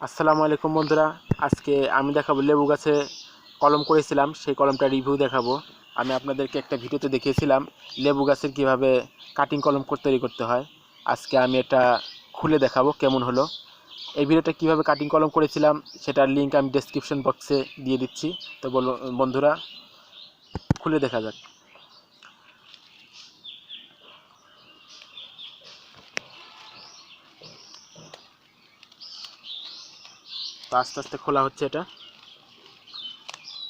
আসসালামু আলাইকুম বন্ধুরা। আজকে আমি দেখাবো লেবু গাছে কলম করেছিলাম, সেই কলমটা রিভিউ দেখাবো। আমি আপনাদেরকে একটা ভিডিওতে দেখিয়েছিলাম লেবু গাছের কিভাবে কাটিং কলম তৈরি করতে হয়। আজকে আমি এটা খুলে দেখাবো কেমন হলো। এই ভিডিওটা কিভাবে কাটিং কলম করেছিলাম সেটার লিঙ্ক আমি ডেসক্রিপশন বক্সে দিয়ে দিচ্ছি। তো বন্ধুরা, খুলে দেখা যাক। তো আস্তে আস্তে খোলা হচ্ছে। এটা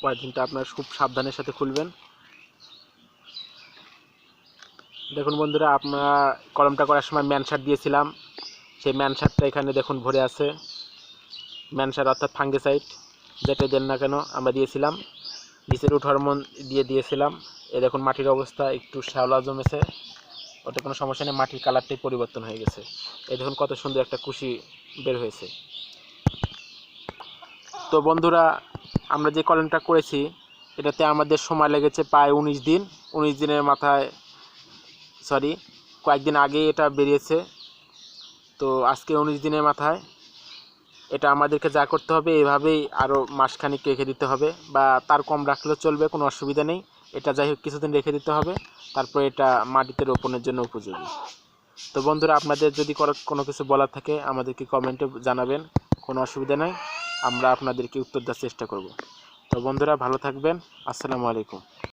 পলিথিনটা আপনার খুব সাবধানের সাথে খুলবেন। দেখুন বন্ধুরা, আপনারা কলমটা করার সময় ম্যানসার দিয়েছিলাম, সেই ম্যানসারটা এখানে দেখুন ভরে আছে। ম্যানসার অর্থাৎ ফাঙ্গিসাইড, যেটাই দেন না কেন আমরা দিয়েছিলাম। নিচের রুট হরমোন দিয়েছিলাম। এ দেখুন মাটির অবস্থা একটু শ্যাওলা জমেছে, ওটা কোনো সমস্যা নেই, মাটির কালারটাই পরিবর্তন হয়ে গেছে। এই দেখুন কত সুন্দর একটা কুশি বের হয়েছে। তো বন্ধুরা, আমরা যে কলমটা করেছি এটাতে আমাদের সময় লেগেছে প্রায় 19 দিন। 19 দিনের মাথায় কয়েকদিন আগে এটা বেরিয়েছে। তো আজকে 19 দিনের মাথায় এটা আমাদেরকে যা করতে হবে, এভাবেই আরও মাসখানিক রেখে দিতে হবে, বা তার কম রাখলেও চলবে, কোনো অসুবিধা নেই। এটা যাই হোক কিছুদিন রেখে দিতে হবে, তারপর এটা মাটিতে রোপণের জন্য উপযোগী। তো বন্ধুরা, আপনাদের যদি কোনো কিছু বলার থাকে আমাদেরকে কমেন্টে জানাবেন, কোনো অসুবিধা নেই, আমরা আপনাদেরকে উত্তর দেওয়ার চেষ্টা করব। তো বন্ধুরা, ভালো থাকবেন। আসসালামু আলাইকুম।